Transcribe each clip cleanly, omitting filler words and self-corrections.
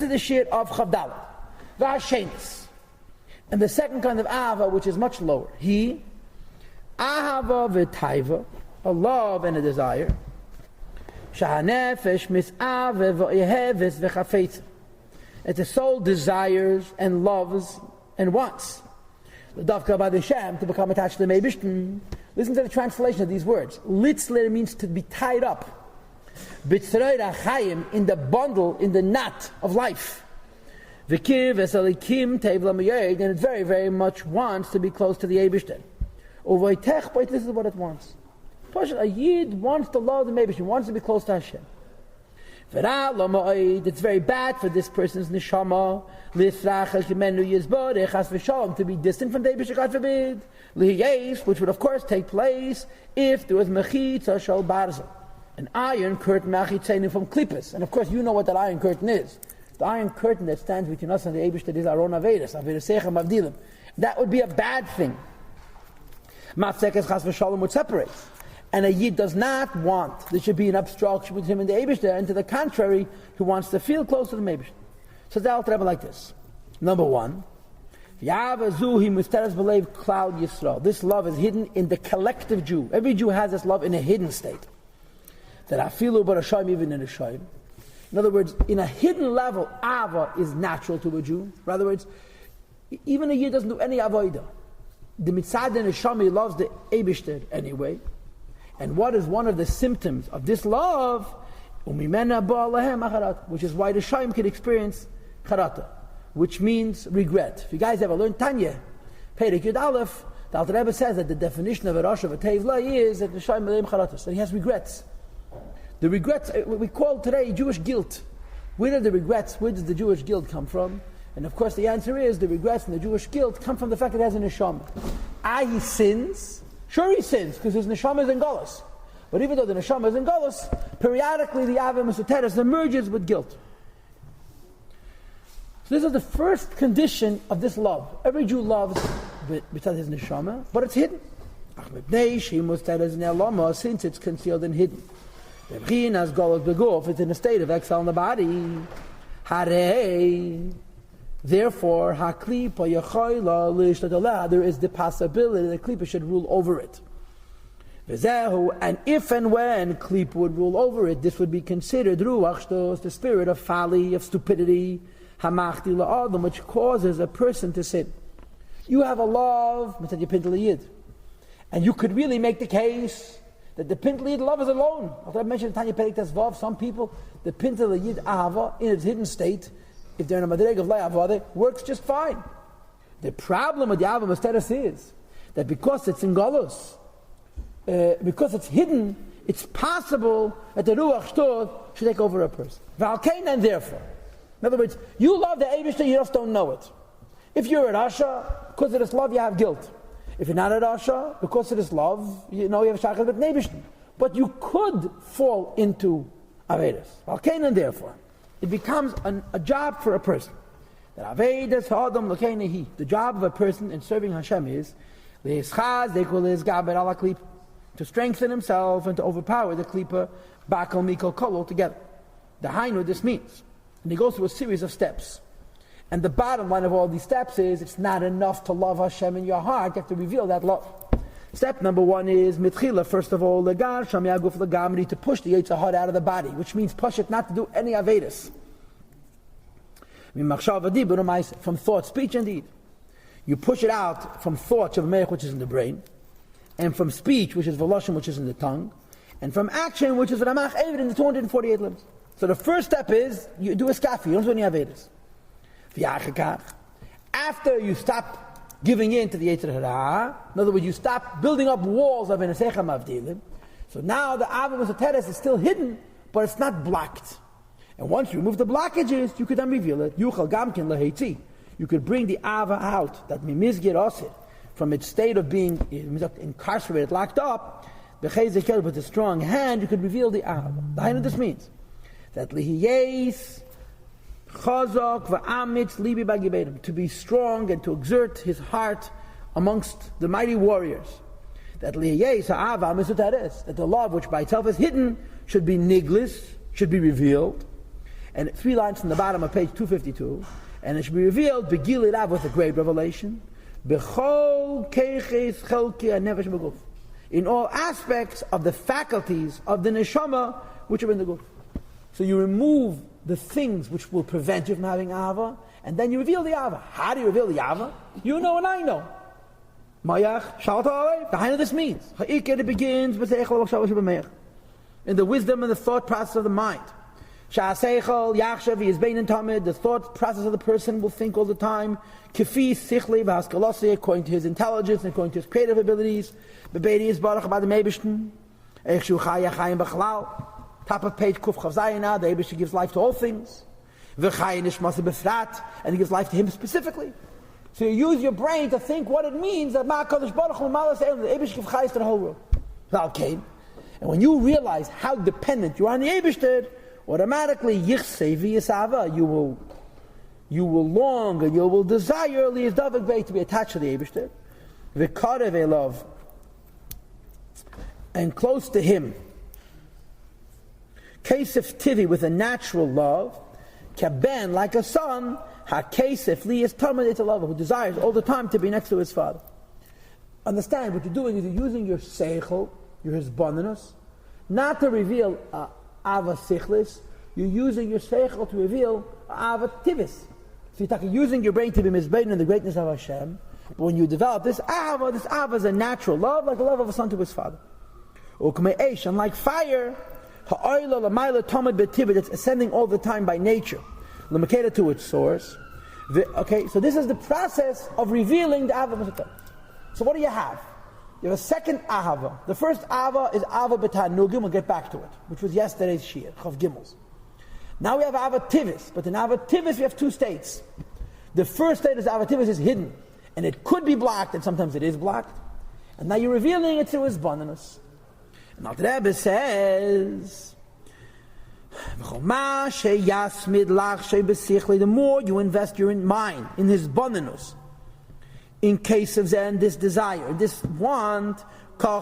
to the shit of Chavdalah. V'hashenis. And the second kind of Ava, which is much lower. He, Ahava v'taiva, a love and a desire. Shahanefesh mis'ave v'yeheves v'chafetz. That the soul desires and loves and wants. The Dafka by the Shem to become attached to the Meibishten. Listen to the translation of these words. Litzler means to be tied up. B'tzrei rachayim, in the bundle, in the knot of life. V'kiv esalikim tevla miyed, and it very, very much wants to be close to the Eibishten. Uvoitech, but this is what it wants. A Yid wants to love the Meibishten, wants to be close to Hashem. It's very bad for this person's neshama to be distant from the Eibishter, God forbid, which would of course take place if there was mechitza shel barzel, an iron curtain machitzeinu from klippus. And of course you know what that iron curtain is. The iron curtain that stands between us and the Eibishter is our own averis, averisechem avdilim. That would be a bad thing. Mafsekes chas v'shalom would separate. And a Yid does not want there should be an obstruction between him and the Eibishter, and to the contrary, he wants to feel close to the Eibishter. So the Alter Rebbe like this. Number one, this love is hidden in the collective Jew. Every Jew has this love in a hidden state. That afilu bar Hashem, even in a shayim. In other words, in a hidden level, Ava is natural to a Jew. In other words, even a Yid doesn't do any avodah. The mitzad and Neshama loves the Eibishter anyway. And what is one of the symptoms of this love? Which is why the Shaim can experience charata, which means regret. If you guys ever learned Tanya, Perek Yud Aleph, the Alter Rebbe says that the definition of a Rosh of a Tevla is that the Shaim Meleim charatas, that he has regrets. The regrets, what we call today Jewish guilt. Where does the Jewish guilt come from? And of course the answer is the regrets and the Jewish guilt come from the fact that he has a neshama. He sins. Sure he sins, because his neshama is in Golos. But even though the neshama is in Golos, periodically the Avim Esoteris emerges with guilt. So this is the first condition of this love. Every Jew loves besides his neshama, but it's hidden. Since it's concealed and hidden. If it's in a state of exile in the body, therefore, there is the possibility that Klippa should rule over it. And if and when Klippa would rule over it, this would be considered Ruach Shtos, the spirit of folly, of stupidity, Hamachti la'adam, which causes a person to sin. You have a love, and you could really make the case that the Pintel Yid love is alone. After I mentioned Tanya Perek Tesvav, some people, the Pintel Yid Ahava, in its hidden state, if they're in a madreg of La'avah, works just fine. The problem with the Ava Masteris is that because it's in Golos, because it's hidden, it's possible that the Ruach Shtor should take over a person. V'alkein, and therefore. In other words, you love the Eibishter, you just don't know it. If you're at Asha, because of this love you have guilt. If you're not at Asha, because of this love, you know you have Shachar with Eibishter. But you could fall into Averis. V'alkein, and therefore. It becomes a job for a person. The job of a person in serving Hashem is to strengthen himself and to overpower the klipa bakal mikol kol altogether. The hainu this means. And he goes through a series of steps. And the bottom line of all these steps is it's not enough to love Hashem in your heart. You have to reveal that love. Step number one is mitchila, first of all, to push the Yetzer Hara out of the body, which means push it not to do any Avedis. From thought, speech, and deed. You push it out from thought, which is in the brain, and from speech, which is Veloshin, which is in the tongue, and from action, which is Ramach Evid in the 248 limbs. So the first step is, you do a skafi, you don't do any Avedis. After you stop giving in to the Yetzer Hara, in other words, you stop building up walls of Enesechem Avdilim. So now the Avim Esoteris is still hidden, but it's not blocked. And once you remove the blockages, you could then reveal it. Yuchal Gamkin Laheitzi. You could bring the Ava out, that Mimizgir Osir, from its state of being incarcerated, locked up, with a strong hand, you could reveal the Ava. The Hainu this means that Lihiyes Chazak v'amitz libi bagibedim, to be strong and to exert his heart amongst the mighty warriors. That liyayis ha'ava mitzutares, that the love which by itself is hidden should be niglis, should be revealed, and 3 lines from the bottom of page 252, and it should be revealed Begilei Rav with a great revelation. Bechol keiches chelki hanefesh beguf, in all aspects of the faculties of the neshama which are in the guf. So you remove the things which will prevent you from having ahava, and then you reveal the ahava. How do you reveal the ahava? You know and I know. Mayach shalta alei. The height this means. Ha'iked, it begins with in the wisdom and the thought process of the mind. Sha'aseichel yachshav yizbein and tamid. The thought process of the person will think all the time. Kifi sichli v'haskalasi, according to his intelligence and according to his creative abilities. Bebeidi is barach about the meibishten. Eichshu chaya chayim b'chalal. Top of page kuf chav zayina. The Eibishter gives life to all things. V'chayin ishmasa b'frat, and he gives life to him specifically. So you use your brain to think what it means that Ma'akadosh Baruch Hu Malas Elam, the Eibush gives chayis to the whole world. Okay. And when you realize how dependent you are on the Eibush, automatically yichsei v'yisava, you will long and you will desire li davik bay to be attached to the Eibush. V'karev elav, and close to him. Kesef tivi, with a natural love. Kaben, like a son. HaKesef li is Talmud Eitalav, who desires all the time to be next to his father. Understand, what you're doing is you're using your seichel, your hisbonenus, not to reveal ava sichlis. You're using your seichel to reveal ava tivis. So you're using your brain to be mizbein in the greatness of Hashem. But when you develop this ava is a natural love, like the love of a son to his father. And like fire, ha'oila l'mayla Talmud b'tivit, that's ascending all the time by nature. L'makeda to its source. Okay, so this is the process of revealing the Ahava. So what do you have? You have a second Ahava. The first Ahava is Ahava b'tanugim. We'll get back to it, which was yesterday's Shir, Chav Gimels. Now we have Ahava Tivis, but in Ahava Tivis we have 2 states. The first state is Ahava Tivis is hidden, and it could be blocked, and sometimes it is blocked. And now you're revealing it through his bonus. And Alter Rebbe says, the more you invest your mind in his bonus, in case of Zen, this desire, this want, to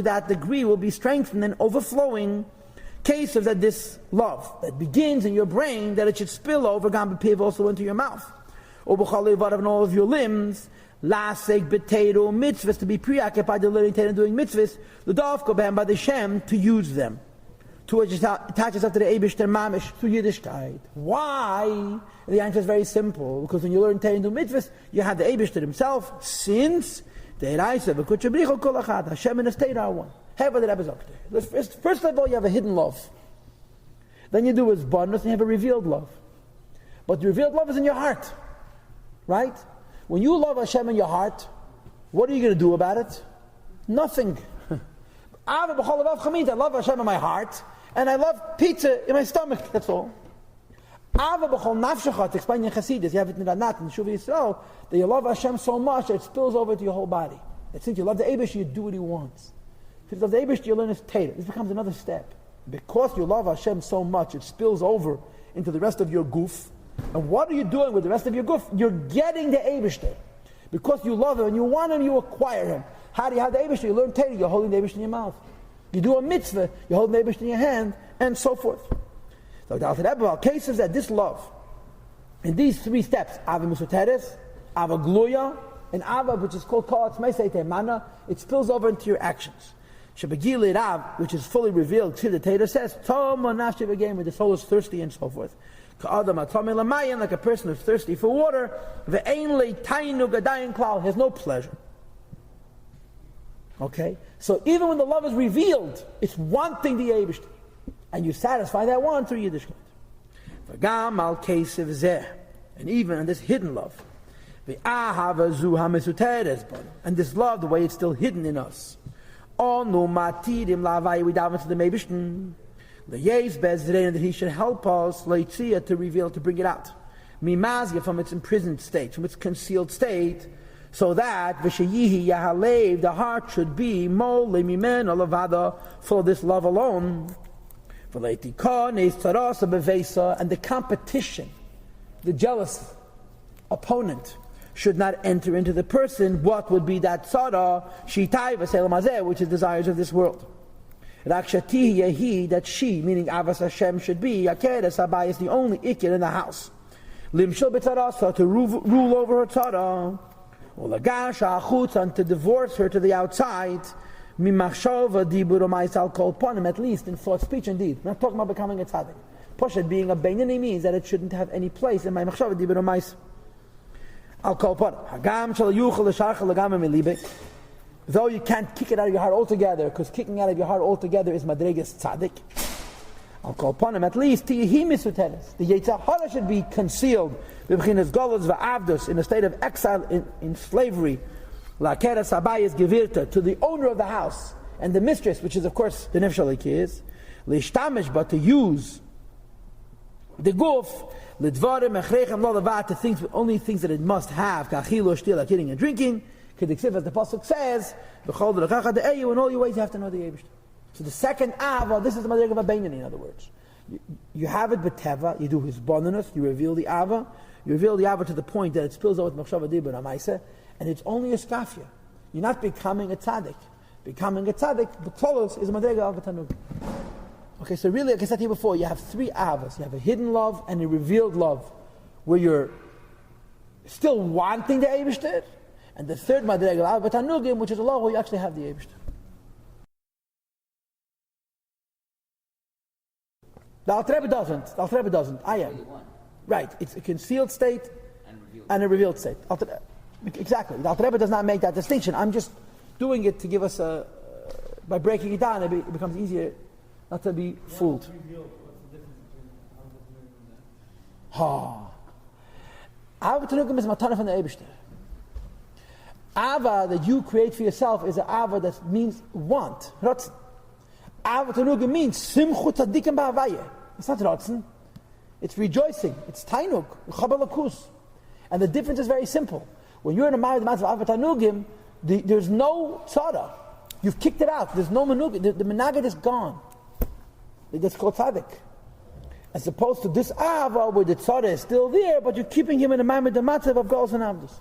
that degree will be strengthened and overflowing. Case of that, this love that begins in your brain, that it should spill over also into your mouth, in all of your limbs. Lasek b'teiro mitzvahs, to be preoccupied in learning and doing mitzvahs, the dovko b'hem by the Shem, to use them, to attach yourself to the Eibishter mamish through Yiddishkeit. Why? And the answer is very simple. Because when you learn Torah and do mitzvahs, you have the Eibishter himself, since the Eraisa v'kutchabricho kol achad, Hashem and the state are one. First of all, you have a hidden love. Then you do his bonus and you have a revealed love. But the revealed love is in your heart. Right? When you love Hashem in your heart, what are you going to do about it? Nothing. I love Hashem in my heart, and I love pizza in my stomach. That's all. To explain in Chassidus, you have it in Ranat, in Shuv Yisrael, that you love Hashem so much that it spills over to your whole body. That since you love the Eibush, you do what He wants. If you love the Eibush, you learn His Torah. This becomes another step. Because you love Hashem so much, it spills over into the rest of your goof. And what are you doing with the rest of your goof? You're getting the Eibishter. Because you love Him and you want Him, you acquire Him. How do you have the Eibishter? You learn Torah, you're holding the Eibishter in your mouth. You do a mitzvah, you're holding the Eibishter in your hand, and so forth. So the Alter Rebbe cases that this love, in these 3 steps, Ava Musuteres, Ava Gluya, and Ava, which is called Kol Atzmei Seitei Mana, it spills over into your actions. Shebegili Rav, which is fully revealed, to the Torah says, Toma Nafshi V'Geim, where the soul is thirsty and so forth. Like a person who's thirsty for water, has no pleasure. Okay? So even when the love is revealed, it's wanting the Eibishter. And you satisfy that one through Yiddishkeit. And even in this hidden love, and this love, the way it's still hidden in us, we dive into the Meibishten. The Yez Bezrein, that He should help us, Leitzia, to reveal, to bring it out. Mimazia, from its imprisoned state, from its concealed state, so that V'sheyihi Yahalev, the heart should be Mo Lemimen Olavada, full of this love alone. V'leitika Neis Tzarasa Bevesa, and the competition, the jealous opponent, should not enter into the person. What would be that tzara? Shitai V'Selam Hazeh, which is desires of this world. Rakshati Yehi, that she, meaning Avas Hashem, should be Yakeres Abai, is the only Ikir in the house. Limshul B'Tzarasa, to rule over her Tzara. Ulagasha Achutz, and to divorce her to the outside. Mimachshova Dibur Omais Al Kol Ponim, at least in thought, speech, and deed. We're not talking about becoming a tzaddik. Poshet, being a Beinani, means that it shouldn't have any place in my Machshova Dibur Omais Al Kol Ponim. Hagam Shal Yuchel L'Sharcha L'Gam Milibek. Though you can't kick it out of your heart altogether, because kicking out of your heart altogether is Madregas Tzaddik. I'll call upon him at least. The Yetzer Hara should be concealed in a state of exile, in slavery. La Keres Abayis Gevirta, to the owner of the house and the mistress, which is of course the Nefshalik is. Lishtamish, but to use the guf, Lidvarim Echrechem Lo Levat, to things, only things that it must have. Kachilo Shtil, like eating and drinking. As the pasuk says, in all your ways you have to know the Eibishter. So the second ava, this is the madrega of a beinani, in other words. You have it b'teva, you do his bonus, you reveal the ava to the point that it spills out with machshava dibur amaisa, and it's only a skafia. You're not becoming a tzaddik. Becoming a tzaddik, b'tzolos, is a madrega of a tanug. Okay, so really, like I said to you before, you have three avas. You have a hidden love and a revealed love, where you're still wanting the Eibishter. And the third madrega of tanugim, which is a law where you actually have the Eibishter. The Alter Rebbe doesn't. I am. Right. It's a concealed state and a revealed state. Exactly. The Alter Rebbe does not make that distinction. I'm just doing it to give us by breaking it down, it becomes easier not to be fooled. Ava tanugim is matana from the Eibishter. Ava that you create for yourself is an ava that means want. Rotzen. Ava tanugim means simchu tzadikim ba'avayeh. It's not rotzen. It's rejoicing. It's tainug. Chabalakus. And the difference is very simple. When you're in a married matter of ava tanugim, there's no tzara. You've kicked it out. There's no menugim. The menagid is gone. That's called tzadik. As opposed to this ava where the tzara is still there, but you're keeping him in a married matter of goals and avdus.